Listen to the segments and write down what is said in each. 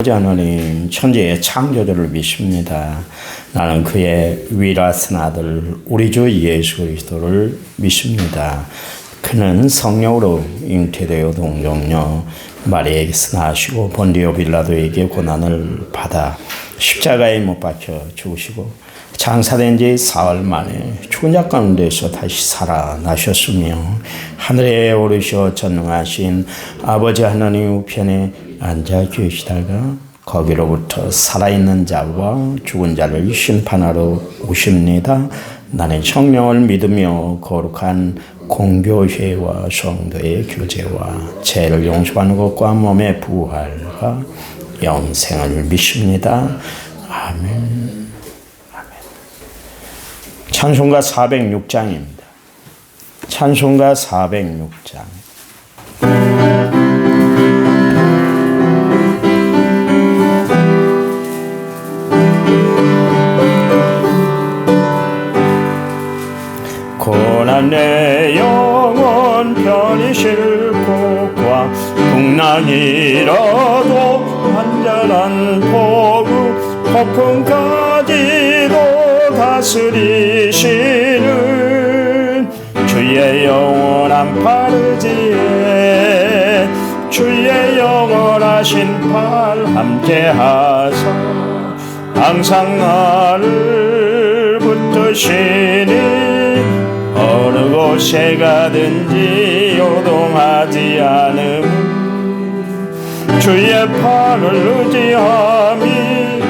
아버지 하나님, 천지의 창조주를 믿습니다. 나는 그의 위라신 아들 우리 주 예수 그리스도를 믿습니다. 그는 성령으로 잉태되어 동정녀 마리아에게서 나시고 본디오 빌라도에게 고난을 받아 십자가에 못 박혀 죽으시고 장사된 지 사흘 만에 죽은 자 가운데서 다시 살아나셨으며 하늘에 오르셔 전능하신 아버지 하나님 우편에 앉아 계시다가 거기로부터 살아있는 자와 죽은 자를 심판하러 오십니다. 나는 성령을 믿으며 거룩한 공교회와 성도의 교제와 죄를 용서하는 것과 몸의 부활과 영생을 믿습니다. 아멘. 찬송가 406장입니다. 찬송가 406장. 고난 내 영혼 편히 싣고과 풍랑이라도 한잔한 포구 폭풍까지도 다스리시는 주의 영원한 파르지에 주의 영원하신 팔 함께하사 항상 나를 붙드시니 어느 곳에 가든지 요동하지 않음 주의 팔을 의지함이라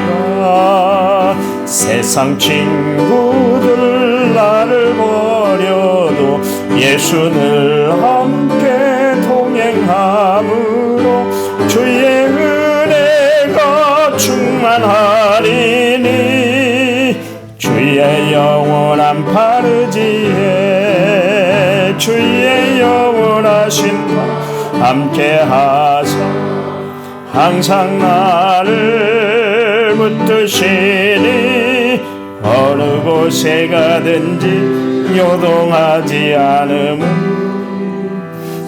세상 친구들 나를 버려도 예수를 함께 동행함으로 주의 은혜가 충만하리니 주의 영원한 파르지에 주의 영원하신 파 함께하사 항상 나를 붙드시니 어느 곳에 가든지 요동하지 않음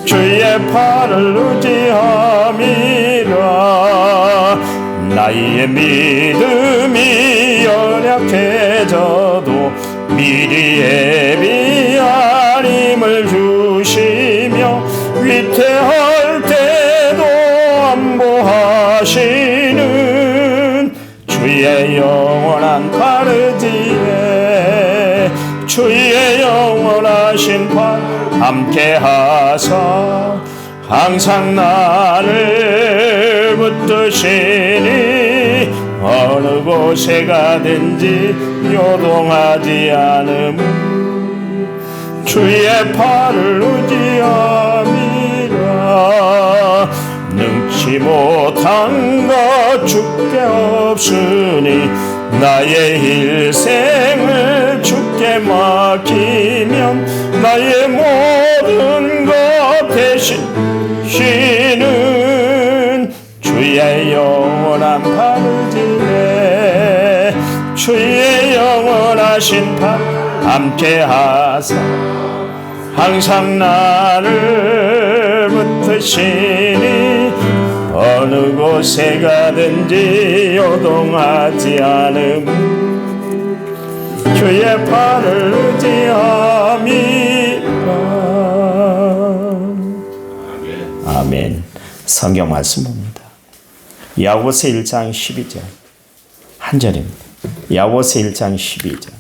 주의 팔을 의지함이라 나의 믿음이 연약해져도 미리 예비한 힘을 주시며 위태할 때도 안보하시는 주의 영원한 파르지에 주의 영원하신 팔 함께하사 항상 나를 붙드시니 어느 곳에 가든지 요동하지 않음 주의 팔을 의지함이라 능치 못한 것 주께 없으니 나의 일생을 주께 맡기면 나의 모든 것 대신 시는 주의 영원한 파르지에 주의 영원하신 팔 함께하사 항상 나를 붙드시니 어느 곳에 가든지 요동하지 않음 주의 팔을 의지함이라. 아멘. 성경 말씀 봅니다. 야고보서 1장 12절 한 절입니다. 야고보서 1장 12절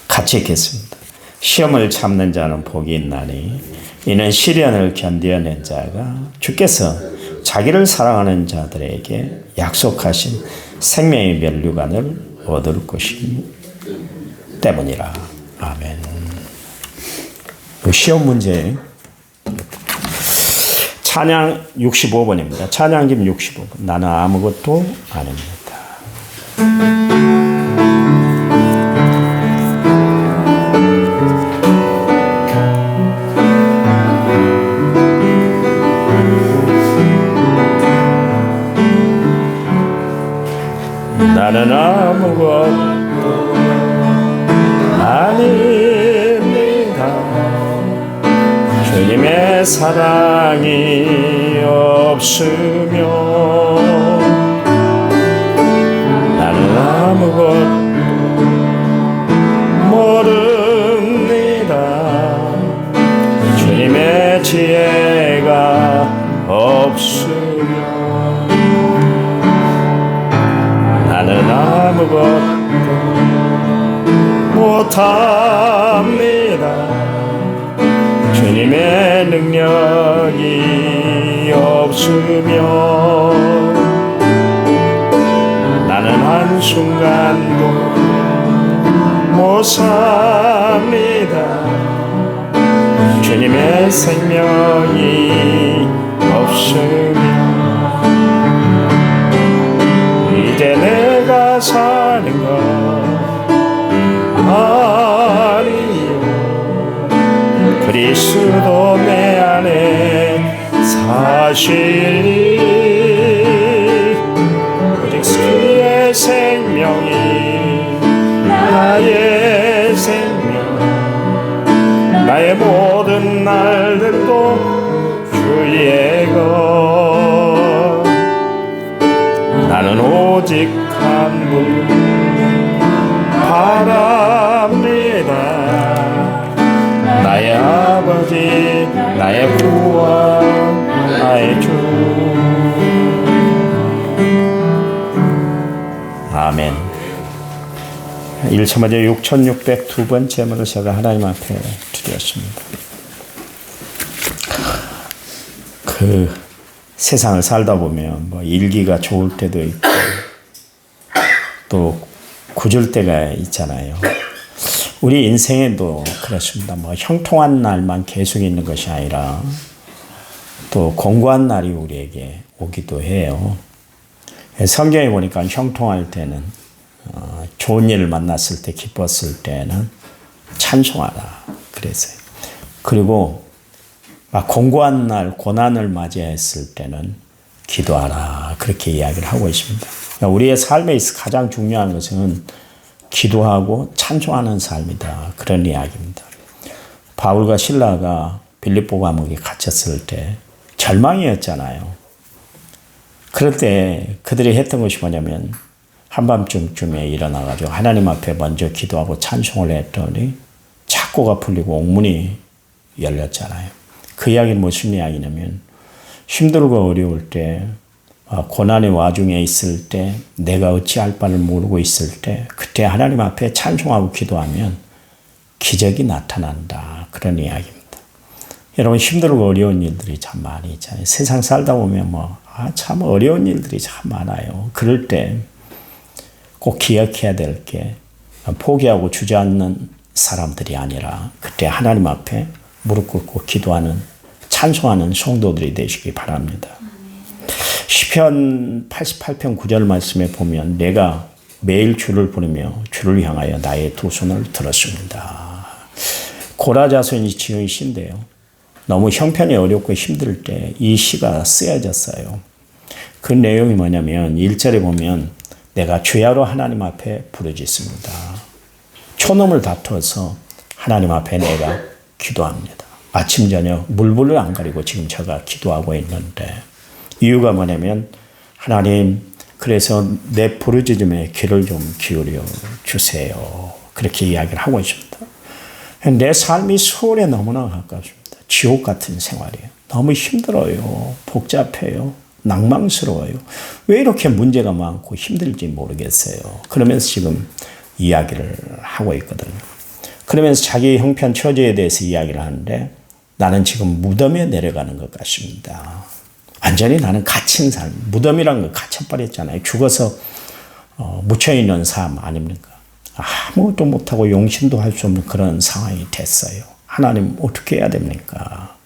같이 읽겠습니다. 시험을 참는 자는 복이 있나니 이는 시련을 견뎌낸 자가 주께서 자기를 사랑하는 자들에게 약속하신 생명의 면류관을 얻을 것이기 때문이라. 아멘. 시험 문제 찬양 65번입니다. 찬양집 65번. 나는 아무것도 아닙니다. 나는 아무것도 아닙니다. 주님의 사랑이 없으면 나는 아무것도 모릅니다. 주님의 지혜가 없으면 나는 아무것도 못합니다. 주님의 능력이 없으면 나는 한순간도 못 삽니다. 주님의 생명이 없으면 이제 내가 사는 것 아니요 그리스도 내 안에 사시리 오직 그의 생명이 나의 생명 나의 모든 날들도 주의 것 나는 오직 한 분 바랍니다. 나의 아버지 나의 구원 나의 주. 아멘. 1차 먼저 6602번 제물을 제가 하나님 앞에 드렸습니다. 그 세상을 살다 보면 뭐 일기가 좋을 때도 있고 또 굳을 때가 있잖아요. 우리 인생에도 그렇습니다. 뭐 형통한 날만 계속 있는 것이 아니라 또 공고한 날이 우리에게 오기도 해요. 성경에 보니까 형통할 때는 좋은 일을 만났을 때 기뻤을 때는 찬송하라 그랬어요. 그리고 막 공고한 날 고난을 맞이했을 때는 기도하라 그렇게 이야기를 하고 있습니다. 우리의 삶에 있어 가장 중요한 것은 기도하고 찬송하는 삶이다 그런 이야기입니다. 바울과 실라가 빌립보 감옥에 갇혔을 때 절망이었잖아요. 그럴 때 그들이 했던 것이 뭐냐면 한밤중쯤에 일어나가지고 하나님 앞에 먼저 기도하고 찬송을 했더니 착고가 풀리고 옥문이 열렸잖아요. 그 이야기는 무슨 이야기냐면 힘들고 어려울 때 고난의 와중에 있을 때 내가 어찌할 바를 모르고 있을 때 그때 하나님 앞에 찬송하고 기도하면 기적이 나타난다 그런 이야기입니다. 여러분 힘들고 어려운 일들이 참 많이 있잖아요. 세상 살다 보면 참 어려운 일들이 참 많아요. 그럴 때 꼭 기억해야 될 게 포기하고 주저앉는 사람들이 아니라 그때 하나님 앞에 무릎 꿇고 기도하는 찬송하는 성도들이 되시기 바랍니다. 시편 88편 9절 말씀에 보면 내가 매일 주를 부르며 주를 향하여 나의 두 손을 들었습니다. 고라자손이 지은 시인데요. 너무 형편이 어렵고 힘들 때 이 시가 쓰여졌어요. 그 내용이 뭐냐면 1절에 보면 내가 주야로 하나님 앞에 부르짖습니다. 촌놈을 다투어서 하나님 앞에 내가 기도합니다. 아침 저녁 물불을 안 가리고 지금 제가 기도하고 있는데 이유가 뭐냐면 하나님 그래서 내 부르짖음에 귀를 좀 기울여 주세요. 그렇게 이야기를 하고 있습니다. 내 삶이 수월에 너무나 가깝습니다. 지옥 같은 생활이에요. 너무 힘들어요. 복잡해요. 낭망스러워요. 왜 이렇게 문제가 많고 힘들지 모르겠어요. 그러면서 지금 이야기를 하고 있거든요. 그러면서 자기 형편 처지에 대해서 이야기를 하는데 나는 지금 무덤에 내려가는 것 같습니다. 완전히 나는 갇힌 삶, 무덤이란 거 갇혀버렸잖아요. 죽어서 묻혀있는 삶 아닙니까? 아무것도 못하고 용신도 할 수 없는 그런 상황이 됐어요. 하나님 어떻게 해야 됩니까?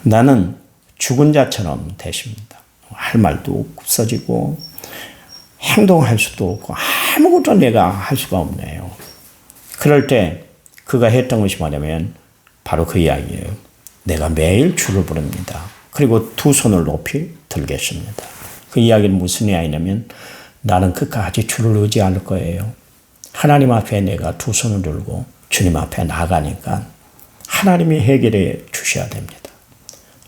나는 죽은 자처럼 되십니다. 할 말도 없어지고 행동할 수도 없고 아무것도 내가 할 수가 없네요. 그럴 때 그가 했던 것이 뭐냐면 바로 그 이야기예요. 내가 매일 주를 부릅니다. 그리고 두 손을 높이 들겠습니다. 그 이야기는 무슨 이야기냐면 나는 끝까지 주를 의지할 거예요. 하나님 앞에 내가 두 손을 들고 주님 앞에 나가니까 하나님이 해결해 주셔야 됩니다.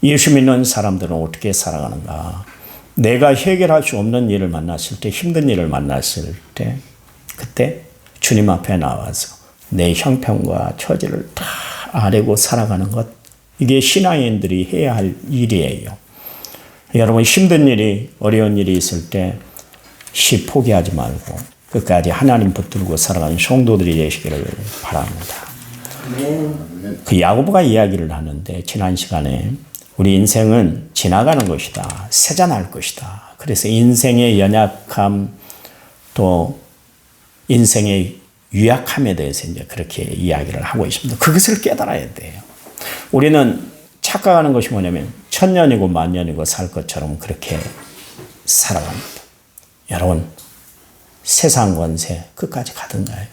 예수 믿는 사람들은 어떻게 살아가는가? 내가 해결할 수 없는 일을 만났을 때, 힘든 일을 만났을 때, 그때 주님 앞에 나와서 내 형편과 처지를 다 아뢰고 살아가는 것, 이게 신앙인들이 해야 할 일이에요. 여러분, 힘든 일이, 어려운 일이 있을 때 쉽 포기하지 말고 끝까지 하나님 붙들고 살아가는 성도들이 되시기를 바랍니다. 그 야고보가 이야기를 하는데, 지난 시간에 우리 인생은 지나가는 것이다. 세잔할 것이다. 그래서 인생의 연약함, 또 인생의 유약함에 대해서 이제 그렇게 이야기를 하고 있습니다. 그것을 깨달아야 돼요. 우리는 착각하는 것이 뭐냐면 천년이고 만년이고 살 것처럼 그렇게 살아갑니다. 여러분, 세상 권세 끝까지 가든가요?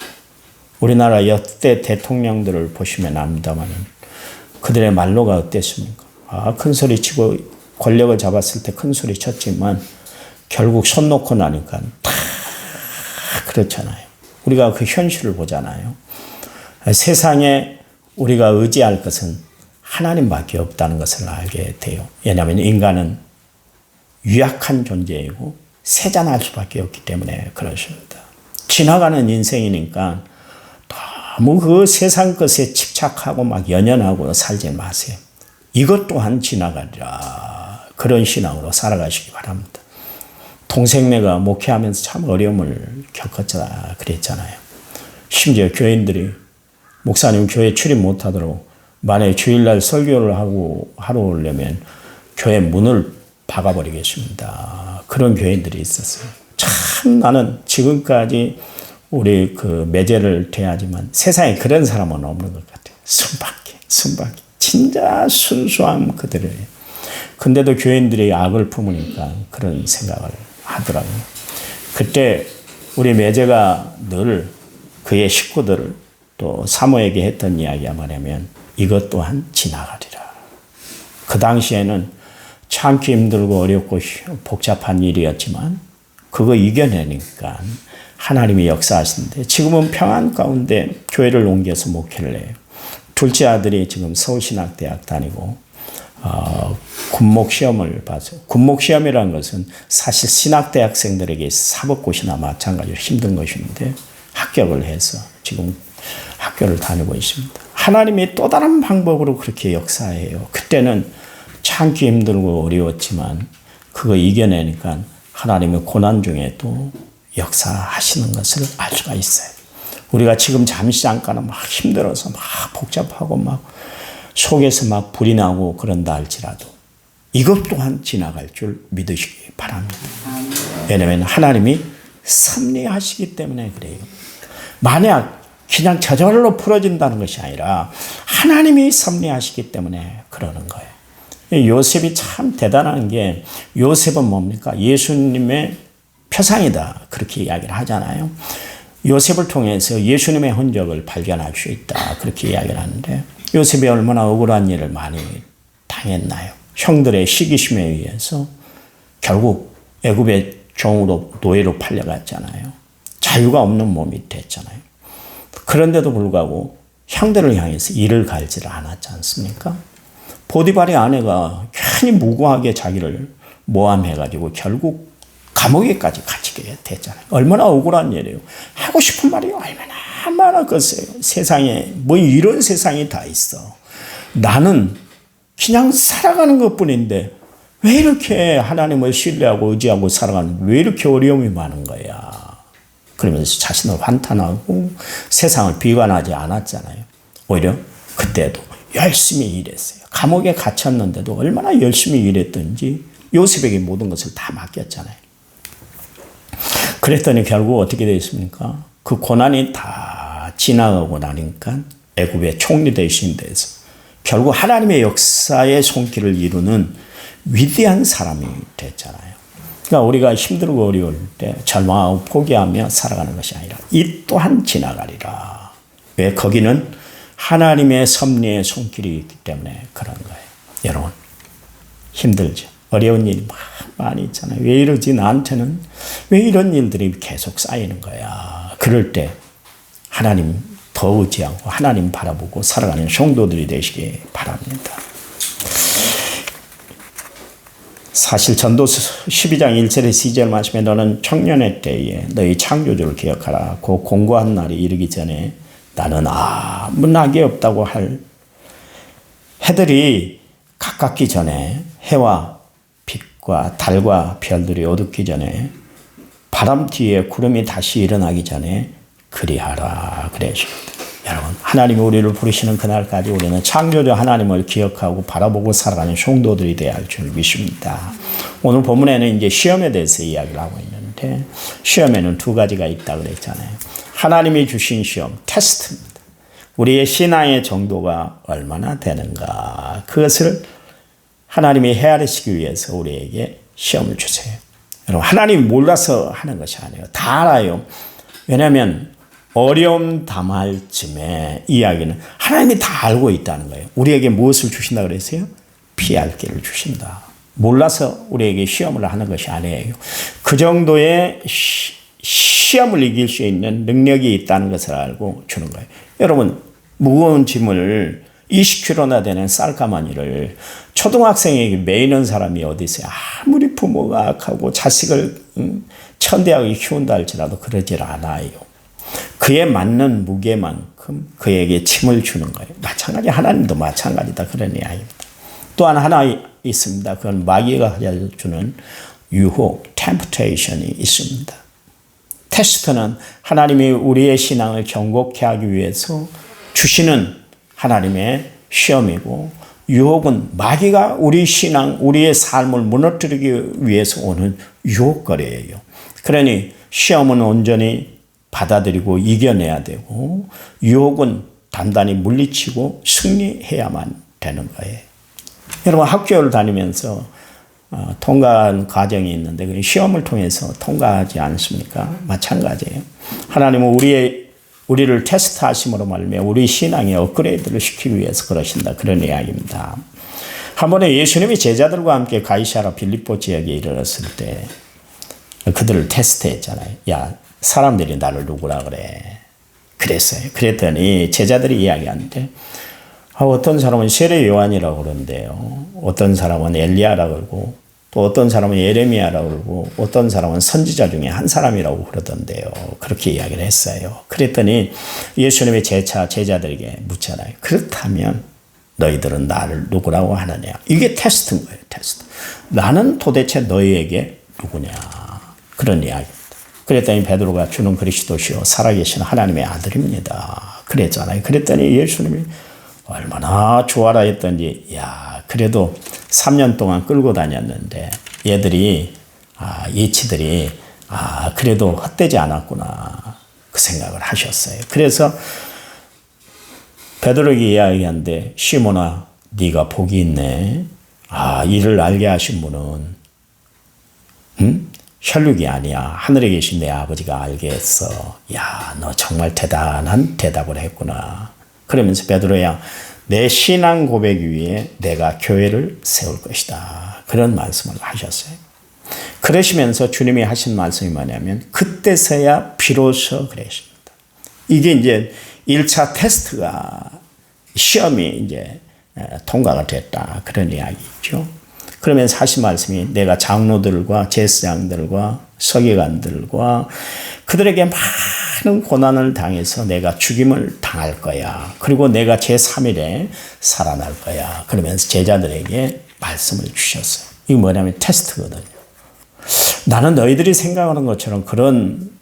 우리나라 역대 대통령들을 보시면 압니다만 그들의 말로가 어땠습니까? 큰 소리 치고 권력을 잡았을 때 큰 소리 쳤지만 결국 손 놓고 나니까 다 그렇잖아요. 우리가 그 현실을 보잖아요. 세상에 우리가 의지할 것은 하나님밖에 없다는 것을 알게 돼요. 왜냐하면 인간은 유약한 존재이고 세잔할 수밖에 없기 때문에 그렇습니다. 지나가는 인생이니까 너무 그 세상 것에 집착하고 막 연연하고 살지 마세요. 이것 또한 지나가리라. 그런 신앙으로 살아가시기 바랍니다. 동생네가 목회하면서 참 어려움을 겪었잖아 그랬잖아요. 심지어 교인들이 목사님 교회 출입 못하도록 만약에 주일날 설교를 하러 오려면 교회 문을 박아버리겠습니다. 그런 교인들이 있었어요. 참 나는 지금까지 우리 그 매제를 대하지만 세상에 그런 사람은 없는 것 같아요. 순박해. 진짜 순수함 그대로예요. 근데도 교인들이 악을 품으니까 그런 생각을 하더라고요. 그때 우리 매제가 늘 그의 식구들을 또 사모에게 했던 이야기가 뭐냐면 이것 또한 지나가리라. 그 당시에는 참기 힘들고 어렵고 복잡한 일이었지만 그거 이겨내니까 하나님이 역사하시는데 지금은 평안 가운데 교회를 옮겨서 목회를 해요. 둘째 아들이 지금 서울신학대학 다니고 군목시험을 봐서 군목시험이라는 것은 사실 신학대학생들에게 사법고시나 마찬가지로 힘든 것인데 합격을 해서 지금 학교를 다니고 있습니다. 하나님이 또 다른 방법으로 그렇게 역사해요. 그때는 참기 힘들고 어려웠지만 그거 이겨내니까 하나님의 고난 중에도 역사하시는 것을 알 수가 있어요. 우리가 지금 잠시 잠깐은 막 힘들어서 막 복잡하고 막 속에서 막 불이 나고 그런다 할지라도 이것 또한 지나갈 줄 믿으시기 바랍니다. 왜냐하면 하나님이 섭리하시기 때문에 그래요. 만약 그냥 저절로 풀어진다는 것이 아니라 하나님이 섭리하시기 때문에 그러는 거예요. 요셉이 참 대단한 게 요셉은 뭡니까? 예수님의 표상이다. 그렇게 이야기를 하잖아요. 요셉을 통해서 예수님의 흔적을 발견할 수 있다. 그렇게 이야기를 하는데 요셉이 얼마나 억울한 일을 많이 당했나요? 형들의 시기심에 의해서 결국 애굽의 종으로 노예로 팔려갔잖아요. 자유가 없는 몸이 됐잖아요. 그런데도 불구하고 형들을 향해서 이를 갈지를 않았지 않습니까? 보디발의 아내가 괜히 무고하게 자기를 모함해가지고 결국 감옥에까지 갇히게 됐잖아요. 얼마나 억울한 일이에요. 하고 싶은 말이 얼마나 많았겠어요. 세상에 뭐 이런 세상이 다 있어. 나는 그냥 살아가는 것뿐인데 왜 이렇게 하나님을 신뢰하고 의지하고 살아가는 왜 이렇게 어려움이 많은 거야. 그러면서 자신을 환탄하고 세상을 비관하지 않았잖아요. 오히려 그때도 열심히 일했어요. 감옥에 갇혔는데도 얼마나 열심히 일했던지 요셉에게 모든 것을 다 맡겼잖아요. 그랬더니 결국 어떻게 되었습니까? 그 고난이 다 지나가고 나니까 애굽의 총리 대신 돼서 결국 하나님의 역사의 손길을 이루는 위대한 사람이 됐잖아요. 그러니까 우리가 힘들고 어려울 때 절망하고 포기하며 살아가는 것이 아니라 이 또한 지나가리라. 왜? 거기는 하나님의 섭리의 손길이 있기 때문에 그런 거예요. 여러분 힘들죠. 어려운 일이 많이 있잖아요. 왜 이러지? 나한테는 왜 이런 일들이 계속 쌓이는 거야. 그럴 때 하나님 더 의지하고 하나님 바라보고 살아가는 성도들이 되시기 바랍니다. 사실 전도서 12장 1절에서 2절 말씀에 너는 청년의 때에 너희 창조주를 기억하라. 그 공고한 날이 이르기 전에 나는 아무 낙이 없다고 할 해들이 가깝기 전에 해와 빛과 달과 별들이 어둡기 전에 바람 뒤에 구름이 다시 일어나기 전에 그리하라 그랬습니다. 여러분 하나님이 우리를 부르시는 그날까지 우리는 창조주 하나님을 기억하고 바라보고 살아가는 성도들이 되어야 할 줄 믿습니다. 오늘 본문에는 이제 시험에 대해서 이야기를 하고 있는데 시험에는 두 가지가 있다고 그랬잖아요. 하나님이 주신 시험, 테스트입니다. 우리의 신앙의 정도가 얼마나 되는가 그것을 하나님이 헤아리시기 위해서 우리에게 시험을 주세요. 여러분 하나님이 몰라서 하는 것이 아니에요. 다 알아요. 왜냐하면 어려움 담할 쯤에 이야기는 하나님이 다 알고 있다는 거예요. 우리에게 무엇을 주신다 그랬어요? 피할 길을 주신다. 몰라서 우리에게 시험을 하는 것이 아니에요. 그 정도의 시험을 이길 수 있는 능력이 있다는 것을 알고 주는 거예요. 여러분 무거운 짐을 20kg나 되는 쌀가마니를 초등학생에게 매이는 사람이 어디 있어요? 아무리 부모가 악하고 자식을 천대하게 키운다 할지라도 그러질 않아요. 그에 맞는 무게만큼 그에게 짐을 주는 거예요. 마찬가지 하나님도 마찬가지다 그런 이야기입니다. 또한 하나 있습니다. 그건 마귀가 주는 유혹, temptation이 있습니다. 테스트는 하나님이 우리의 신앙을 경고케 하기 위해서 주시는 하나님의 시험이고 유혹은 마귀가 우리 신앙, 우리의 삶을 무너뜨리기 위해서 오는 유혹거리예요. 그러니 시험은 온전히 받아들이고 이겨내야 되고 유혹은 단단히 물리치고 승리해야만 되는 거예요. 여러분 학교를 다니면서 통과한 과정이 있는데 시험을 통해서 통과하지 않습니까? 마찬가지예요. 하나님은 우리를 테스트하심으로 말미암아 우리 신앙의 업그레이드를 시키기 위해서 그러신다. 그런 이야기입니다. 한 번에 예수님이 제자들과 함께 가이사랴 빌립보 지역에 이르렀을 때 그들을 테스트했잖아요. 야, 사람들이 나를 누구라 그래? 그랬어요. 그랬더니 제자들이 이야기하는데 어떤 사람은 세례 요한이라고 그러는데요. 어떤 사람은 엘리야라고 그러고 또 어떤 사람은 예레미야라고 그러고 어떤 사람은 선지자 중에 한 사람이라고 그러던데요. 그렇게 이야기를 했어요. 그랬더니 예수님의 제자들에게 묻잖아요. 그렇다면 너희들은 나를 누구라고 하느냐? 이게 테스트인 거예요. 테스트. 나는 도대체 너희에게 누구냐? 그런 이야기입니다. 그랬더니 베드로가 주는 그리스도시요 살아계신 하나님의 아들입니다. 그랬잖아요. 그랬더니 예수님이 얼마나 좋아라 했던지 야 그래도 3년 동안 끌고 다녔는데 얘들이 예치들이 그래도 헛되지 않았구나 그 생각을 하셨어요. 그래서 베드로에게 이야기하는데 시몬아 네가 복이 있네. 이를 알게 하신 분은 혈육이 아니야. 하늘에 계신 내 아버지가 알게 했어. 야, 너 정말 대단한 대답을 했구나. 그러면서 베드로야 내 신앙 고백 위에 내가 교회를 세울 것이다. 그런 말씀을 하셨어요. 그러시면서 주님이 하신 말씀이 뭐냐면 그때서야 비로소 그랬습니다. 이게 이제 1차 테스트가 시험이 이제 통과가 됐다. 그런 이야기죠. 그러면서 하신 말씀이 내가 장로들과 제사장들과 서기관들과 그들에게 많은 고난을 당해서 내가 죽임을 당할 거야. 그리고 내가 제3일에 살아날 거야. 그러면서 제자들에게 말씀을 주셨어요. 이게 뭐냐면 테스트거든요. 나는 너희들이 생각하는 것처럼 그런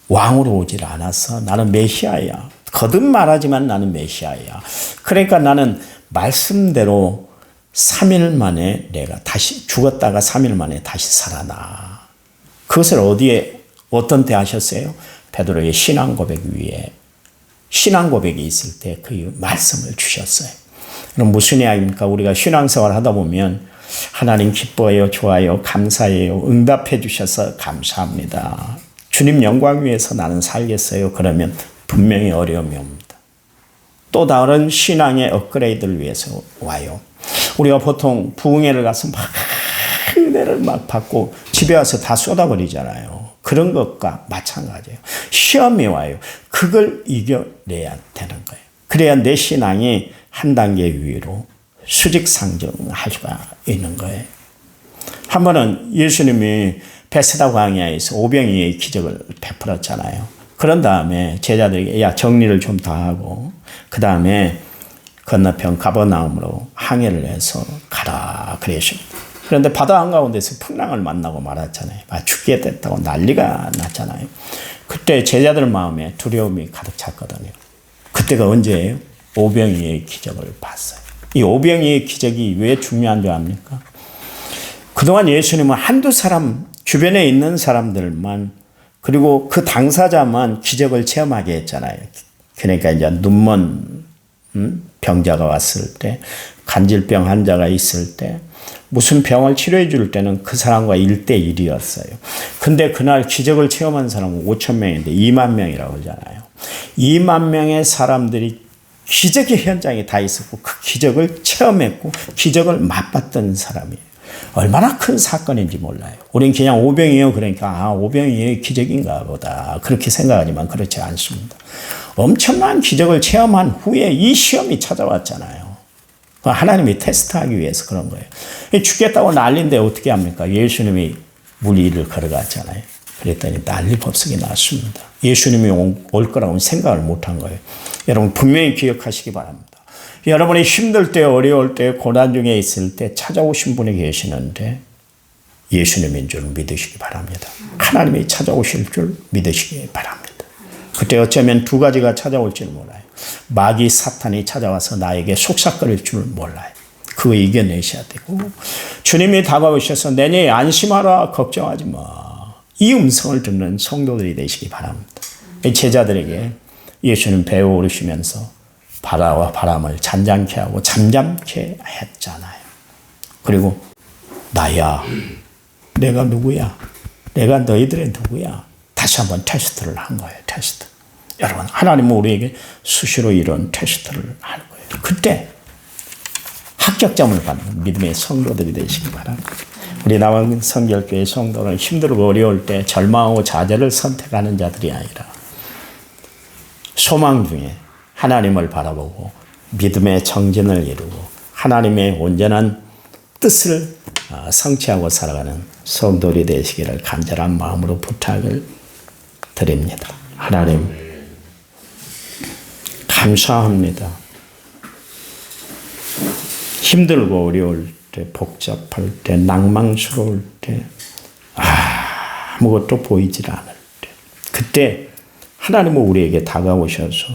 왕으로 오질 않았어. 나는 메시아야. 거듭 말하지만 나는 메시아야. 그러니까 나는 말씀대로 3일 만에 내가 다시 죽었다가 3일 만에 다시 살아나. 그것을 어떤 때 하셨어요? 베드로의 신앙 고백 위에 신앙 고백이 있을 때 그 말씀을 주셨어요. 그럼 무슨 이야기입니까? 우리가 신앙생활 하다 보면 하나님 기뻐해요, 좋아요, 감사해요, 응답해 주셔서 감사합니다. 주님 영광 위해서 나는 살겠어요. 그러면 분명히 어려움이 옵니다. 또 다른 신앙의 업그레이드를 위해서 와요. 우리가 보통 부흥회를 가서 막 은혜를 막 받고 집에 와서 다 쏟아버리잖아요. 그런 것과 마찬가지예요. 시험이 와요. 그걸 이겨내야 되는 거예요. 그래야 내 신앙이 한 단계 위로 수직상승할 수가 있는 거예요. 한 번은 예수님이 베세다 광야에서 오병이의 기적을 베풀었잖아요. 그런 다음에 제자들에게 야 정리를 좀 다 하고 그 다음에 건너편 가버나움으로 항해를 해서 가라 그러십니다. 그런데 바다 한가운데서 풍랑을 만나고 말았잖아요. 죽게 됐다고 난리가 났잖아요. 그때 제자들 마음에 두려움이 가득 찼거든요. 그때가 언제예요? 오병이의 기적을 봤어요. 이 오병이의 기적이 왜 중요한 줄 압니까? 그동안 예수님은 한두 사람, 주변에 있는 사람들만, 그리고 그 당사자만 기적을 체험하게 했잖아요. 그러니까 이제 눈먼 병자가 왔을 때, 간질병 환자가 있을 때, 무슨 병을 치료해 줄 때는 그 사람과 1대1이었어요. 근데 그날 기적을 체험한 사람은 5천 명인데 2만 명이라고 그러잖아요. 2만 명의 사람들이 기적의 현장에 다 있었고 그 기적을 체험했고 기적을 맛봤던 사람이에요. 얼마나 큰 사건인지 몰라요. 우린 그냥 오병이에요. 그러니까 오병이의 기적인가 보다 그렇게 생각하지만 그렇지 않습니다. 엄청난 기적을 체험한 후에 이 시험이 찾아왔잖아요. 하나님이 테스트하기 위해서 그런 거예요. 죽겠다고 난리인데 어떻게 합니까? 예수님이 물 위를 걸어갔잖아요. 그랬더니 난리 법석이 났습니다. 예수님이 올 거라고는 생각을 못한 거예요. 여러분 분명히 기억하시기 바랍니다. 여러분이 힘들 때, 어려울 때, 고난 중에 있을 때 찾아오신 분이 계시는데 예수님인 줄 믿으시기 바랍니다. 하나님이 찾아오실 줄 믿으시기 바랍니다. 그때 어쩌면 두 가지가 찾아올 줄 몰라요. 마귀 사탄이 찾아와서 나에게 속삭거릴 줄 몰라요. 그거 이겨내셔야 되고 주님이 다가오셔서 내니 안심하라 걱정하지 마. 이 음성을 듣는 성도들이 되시기 바랍니다. 제자들에게 예수님 배에 오르시면서 바다와 바람을 잔잔케 하고 잠잠케 했잖아요. 그리고 나야, 내가 누구야? 내가 너희들의 누구야? 다시 한번 테스트를 한 거예요. 테스트. 여러분 하나님은 우리에게 수시로 이런 테스트를 할 거예요. 그때 합격점을 받는 믿음의 성도들이 되시기 바랍니다. 우리 남은 성결교회 성도는 힘들고 어려울 때 절망하고 좌절을 선택하는 자들이 아니라 소망 중에 하나님을 바라보고 믿음의 정진을 이루고 하나님의 온전한 뜻을 성취하고 살아가는 성도들이 되시기를 간절한 마음으로 부탁을 드립니다. 하나님 감사합니다. 힘들고 어려울 때, 복잡할 때, 낭망스러울 때, 아무것도 보이질 않을 때, 그때 하나님은 우리에게 다가오셔서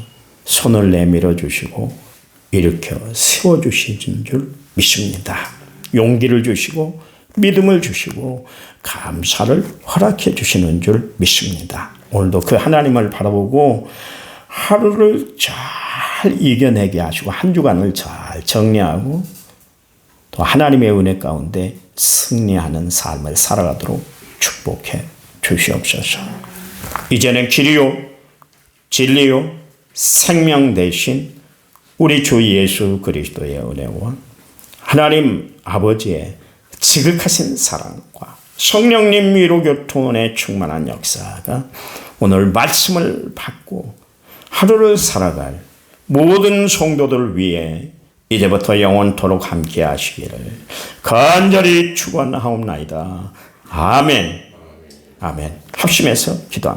손을 내밀어 주시고 일으켜 세워주시는 줄 믿습니다. 용기를 주시고 믿음을 주시고 감사를 허락해 주시는 줄 믿습니다. 오늘도 그 하나님을 바라보고 하루를 잘 이겨내게 하시고 한 주간을 잘 정리하고 또 하나님의 은혜 가운데 승리하는 삶을 살아가도록 축복해 주시옵소서. 이제는 길이요 진리요 생명 되신 우리 주 예수 그리스도의 은혜와 하나님 아버지의 지극하신 사랑과 성령님 위로교통원의 충만한 역사가 오늘 말씀을 받고 하루를 살아갈 모든 성도들 위해 이제부터 영원토록 함께 하시기를 간절히 축원하옵나이다. 아멘. 아멘. 합심해서 기도합니다.